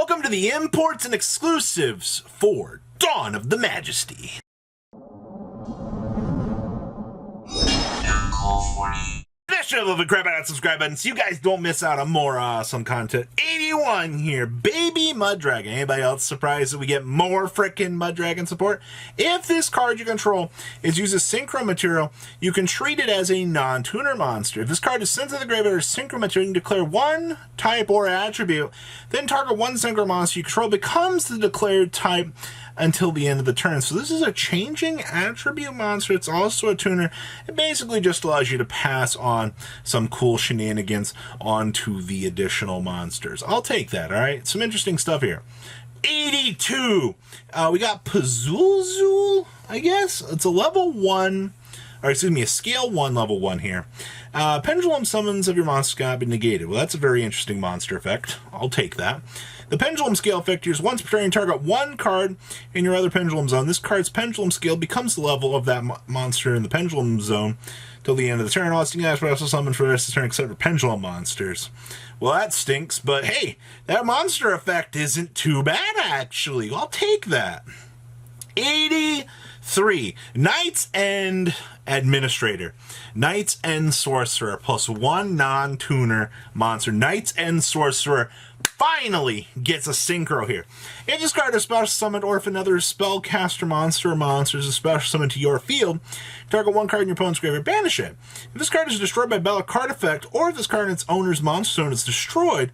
Welcome to the imports and exclusives for Dawn of the Majesty. Smash the grab that subscribe button so you guys don't miss out on more awesome content. 81 here, baby Mud Dragon. Anybody else surprised that we get more frickin' Mud Dragon support? If this card you control uses synchro material, you can treat it as a non-tuner monster. If this card is sent to the graveyard as synchro material, you can declare one type or attribute, then target one synchro monster you control becomes the declared type until the end of the turn. So this is a changing attribute monster. It's also a tuner. It basically just allows you to pass on some cool shenanigans onto the additional monsters. I'll take that, all right? Some interesting stuff here. 82. We got Pazulzul, I guess. It's a level 1, or excuse me, a scale 1, level 1 here. Pendulum summons of your monster cannot be negated. Well, that's a very interesting monster effect. I'll take that. The Pendulum Scale effect is once per turn, target one card in your other Pendulum Zone. This card's Pendulum Scale becomes the level of that monster in the Pendulum Zone till the end of the turn. All stinking but also summon for the rest of the turn except for Pendulum monsters. Well, that stinks, but hey, that monster effect isn't too bad, actually. I'll take that. 83. Knight's End Administrator. Knight's End Sorcerer plus one non-tuner monster. Knight's End Sorcerer finally gets a synchro here. If this card is special summoned, or if another spellcaster monster or monsters is special summoned to your field, target one card in your opponent's graveyard, banish it. If this card is destroyed by battle card effect, or if this card in its owner's monster zone is destroyed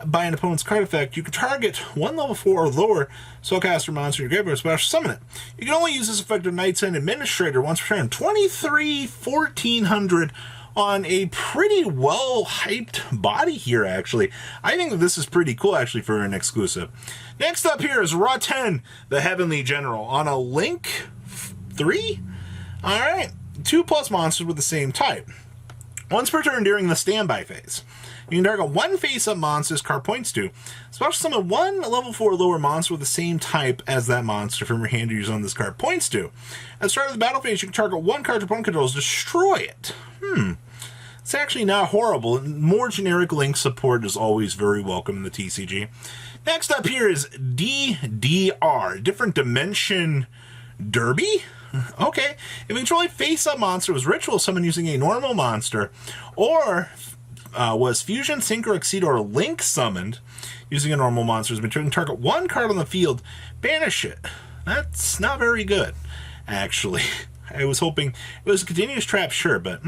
by an opponent's card effect, you can target one level 4 or lower spellcaster monster in your graveyard, special summon it. You can only use this effect of Knight's End Administrator once per turn. 1400 on a pretty well hyped body here, actually. I think that this is pretty cool, actually, for an exclusive. Next up here is Ra-Ten, the Heavenly General, on a Link 3. Alright, 2+ monsters with the same type. Once per turn during the standby phase. You can target one face-up monster this card points to. Special summon one level 4 or lower monster with the same type as that monster from your hand you use on this card points to. At the start of the battle phase, you can target one card your opponent controls, destroy it. It's actually not horrible. More generic Link support is always very welcome in the TCG. Next up here is DDR, Different Dimension Derby? Okay. If you control a face-up monster was ritual summon using a normal monster, or was Fusion, Sync, or Exceed, or Link summoned using a normal monster, you can target one card on the field, banish it. That's not very good, actually. I was hoping it was a continuous trap, sure, but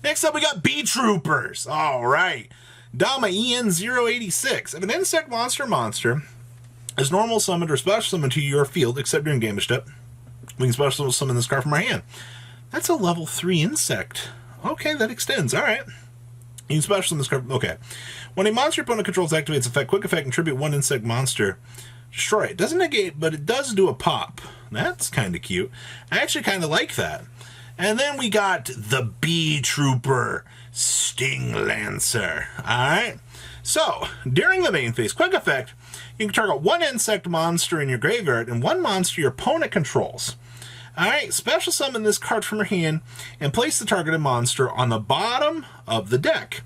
Next up, we got B-Troopers. All right. Dama EN086. If an insect monster is normal summoned or special summoned to your field, except during damage step, we can special summon this card from our hand. That's a level 3 insect. Okay, that extends. All right. You can special summon this card. Okay. When a monster your opponent controls activates effect, quick effect, contribute one insect monster. Destroy it. Doesn't negate, but it does do a pop. That's kind of cute. I actually kind of like that. And then we got the B-Trooper, Sting Lancer. Alright? So, during the main phase, quick effect, you can target one insect monster in your graveyard and one monster your opponent controls. Alright, special summon this card from your hand and place the targeted monster on the bottom of the deck.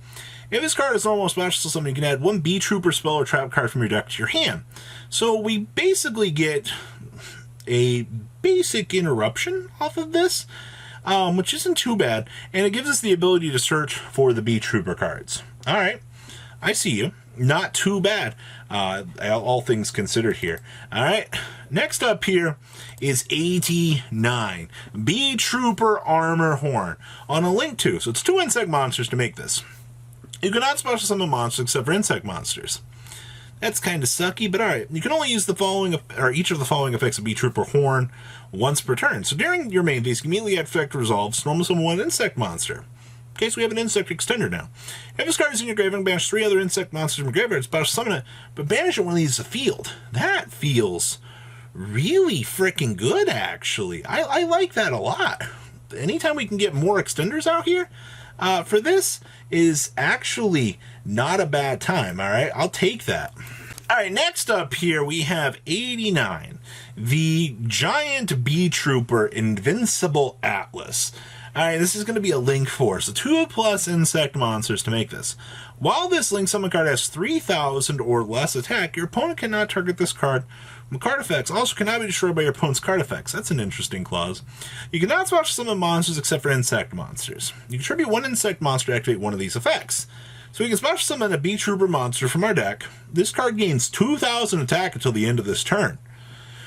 If this card is normal special summon, you can add one B-Trooper spell or trap card from your deck to your hand. So we basically get a basic interruption off of this, which isn't too bad, and it gives us the ability to search for the B-Trooper cards. Alright, I see you. Not too bad, all things considered here. Alright, next up here is 89. B-Trooper Armor Horn on a Link 2. So it's 2 insect monsters to make this. You cannot special summon monsters except for insect monsters. That's kind of sucky, but alright. You can only use the following, or each of the following effects of B-Trooper Horn once per turn. So during your main phase, you can immediately add effect resolves, normal summon one insect monster. Okay, so we have an insect extender now. If this card is in your graveyard, banish 3 other insect monsters from your graveyard, special summon it, but banish it when it leaves the field. That feels really freaking good, actually. I like that a lot. Anytime we can get more extenders out here, for this is actually not a bad time, alright? I'll take that. Alright, next up here we have 89. The Giant B-Trooper Invincible Atlas. Alright, this is going to be a Link 4, so 2+ insect monsters to make this. While this Link Summon card has 3,000 or less attack, your opponent cannot target this card with card effects, also cannot be destroyed by your opponent's card effects. That's an interesting clause. You cannot special summon monsters except for insect monsters. You contribute 1 insect monster to activate one of these effects. So we can special summon a B-Trooper monster from our deck. This card gains 2,000 attack until the end of this turn.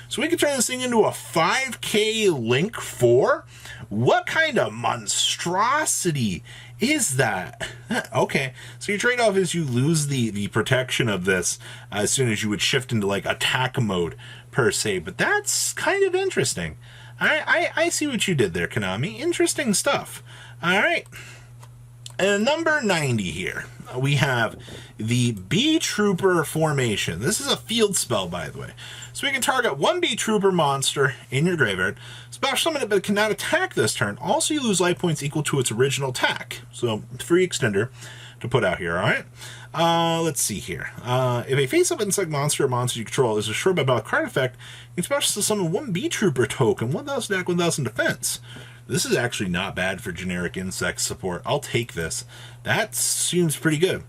So we can turn this thing into a 5k Link 4? What kind of monstrosity is that? Okay, so your trade-off is you lose the protection of this as soon as you would shift into like attack mode per se, but that's kind of interesting. I see what you did there, Konami. Interesting stuff. All right. And number 90 here, we have the B-Trooper formation. This is a field spell, by the way. So we can target 1 B-Trooper monster in your graveyard, special summon it, but it cannot attack this turn. Also, you lose life points equal to its original attack. So, free extender to put out here, all right? Let's see here. If a face-up insect monster or monster you control is destroyed by a card effect, you can special summon 1 B-Trooper token, 1,000 attack, 1,000 defense. This is actually not bad for generic insect support. I'll take this. That seems pretty good.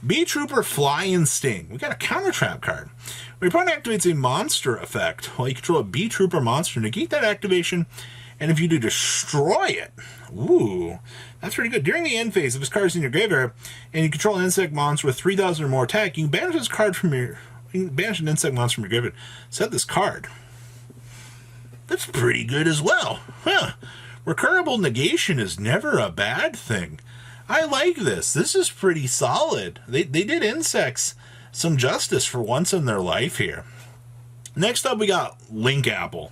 B-Trooper Fly and Sting. We got a counter trap card. When your opponent activates a monster effect while you control a B-Trooper monster, negate that activation, and if you do, destroy it. Ooh, that's pretty good. During the end phase, if this card is in your graveyard and you control an insect monster with 3,000 or more attack, you can banish this card from your. You can banish an insect monster from your graveyard. Set this card. That's pretty good as well. Huh. Recurable negation is never a bad thing. I like this. This is pretty solid. They did insects some justice for once in their life here. Next up, we got Link Apple.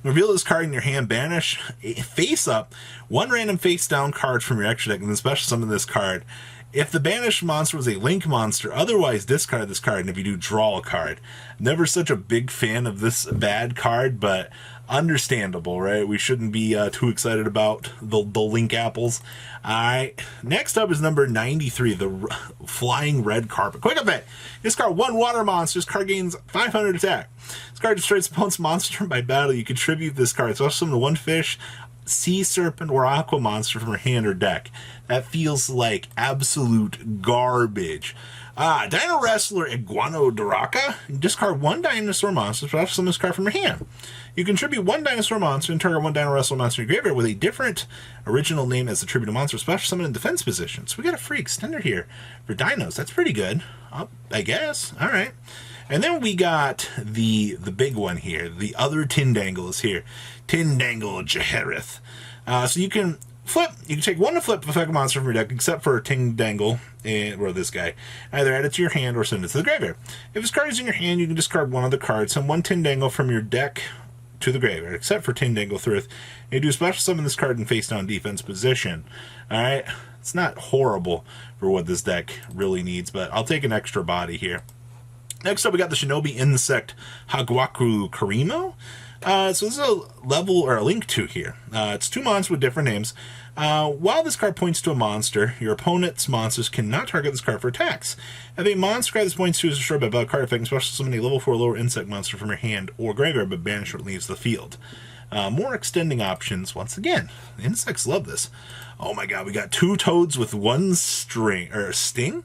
Reveal this card in your hand, banish face up 1 random face down card from your extra deck, and then special summon this card. If the banished monster was a Link monster, otherwise discard this card, and if you do, draw a card. Never such a big fan of this bad card, but understandable, right? We shouldn't be too excited about the Link Apples. Alright, next up is number 93, the Flying Red Carpet. Quick event! Discard 1 water monster. This card gains 500 attack. This card destroys opponent's monster by battle. You contribute this card. It's also summon 1 fish, sea serpent, or aqua monster from your hand or deck. That feels like absolute garbage. Dino Wrestler Iguanodoraka. Discard 1 dinosaur monster, special summon this card from your hand. You contribute 1 dinosaur monster and target 1 Dino Wrestler monster in your graveyard with a different original name as the tribute monster, special summon in defense position. So we got a free extender here for dinos. That's pretty good, I guess. All right. And then we got the big one here. The other Tindangle is here. Tindangle Jahareth. So you can flip. You can take 1 to flip effect monster from your deck, except for Tindangle, or this guy. Either add it to your hand or send it to the graveyard. If this card is in your hand, you can discard 1 of the cards. Send 1 Tindangle from your deck to the graveyard, except for Tindangle Thrith. You do special summon this card in face down defense position. Alright, it's not horrible for what this deck really needs, but I'll take an extra body here. Next up, we got the Shinobi Insect Hagwaku Karimo. So this is a level, or a Link 2 here. It's 2 monsters with different names. While this card points to a monster, your opponent's monsters cannot target this card for attacks. If a monster card this points to is destroyed by a card effect, special summon a level 4 lower insect monster from your hand or graveyard, but banish when it leaves the field. More extending options, once again. The insects love this. Oh my god, we got 2 toads with 1 sting?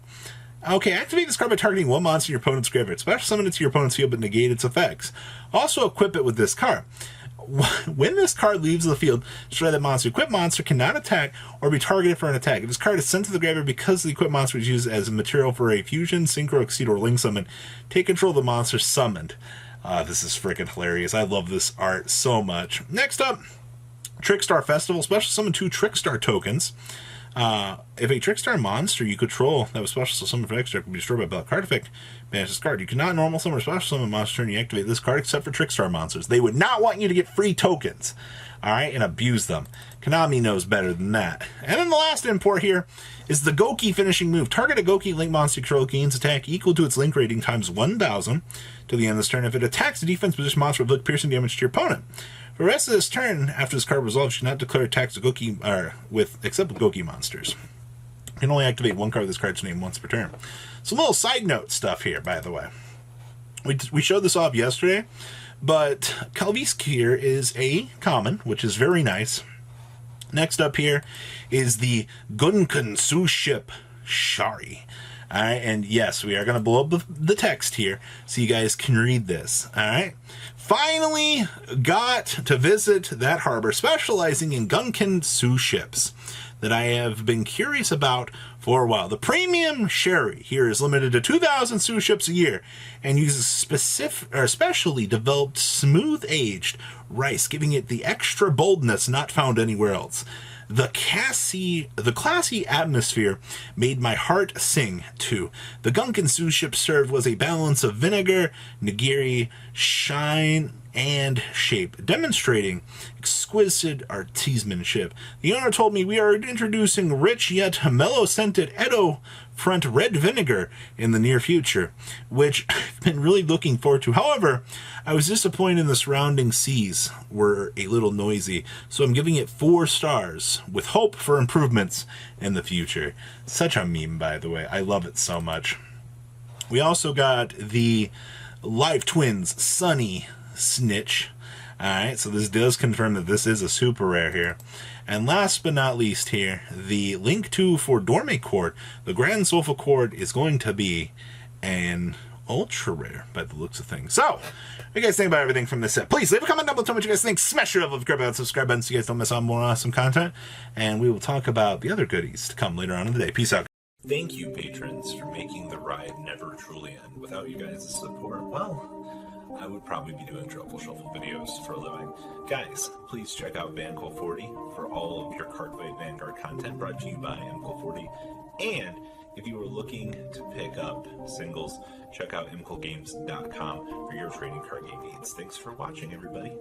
Okay, activate this card by targeting 1 monster in your opponent's graveyard. Special summon it to your opponent's field, but negate its effects. Also equip it with this card. When this card leaves the field, destroy that monster. Equipped monster cannot attack or be targeted for an attack. If this card is sent to the graveyard because the equipped monster was used as a material for a fusion, synchro, exceed, or link summon, take control of the monster summoned. This is freaking hilarious. I love this art so much. Next up, Trickstar Festival. Special summon 2 Trickstar tokens. If a Trickstar monster you control that was special summon for extra can be destroyed by a card effect, banish this card. You cannot normal summon or special summon a monster and you activate this card except for Trickstar monsters. They would not want you to get free tokens, alright, and abuse them. Konami knows better than that. And then the last import here is the Goki finishing move. Target a Goki Link monster control gains attack equal to its Link rating times 1,000 to the end of this turn. If it attacks a defense position monster, inflict piercing damage to your opponent. For the rest of this turn, after this card resolves, you cannot declare attacks to Goki, except with Goki monsters. You can only activate 1 card of this card's name once per turn. Some little side note stuff here, by the way. We showed this off yesterday, but Kalvisk here is a common, which is very nice. Next up here is the Gunkan Su ship Shari. Alright, and yes, we are going to blow up the text here so you guys can read this. Alright, finally got to visit that harbor specializing in Gunkan Su ships that I have been curious about for a while. The premium sherry here is limited to 2,000 Su ships a year and uses specially developed smooth-aged rice, giving it the extra boldness not found anywhere else. The classy atmosphere made my heart sing, too. The Gunkan Su ship served was a balance of vinegar, nigiri, shine, and shape, demonstrating exquisite artisanship. The owner told me we are introducing rich yet mellow-scented Edo front red vinegar in the near future, which I've been really looking forward to. However, I was disappointed the surrounding seas were a little noisy, so I'm giving it 4 stars with hope for improvements in the future. Such a meme, by the way. I love it so much. We also got the Live Twins Sunny Snitch. Alright, so this does confirm that this is a super rare here. And last but not least here, the Link 2 for Dorme Cord. The Grand Soulful Cord is going to be an ultra rare by the looks of things. So, what do you guys think about everything from this set? Please leave a comment down below. Tell me what you guys think. Smash your love, grab that subscribe button so you guys don't miss out on more awesome content. And we will talk about the other goodies to come later on in the day. Peace out. Thank you, patrons, for making the ride never truly end. Without you guys' support, well, I would probably be doing Truffle Shuffle videos for a living. Guys, please check out VanCool40 for all of your Cardfight Vanguard content brought to you by MCool40. And if you are looking to pick up singles, check out mcoolgames.com for your trading card game needs. Thanks for watching, everybody.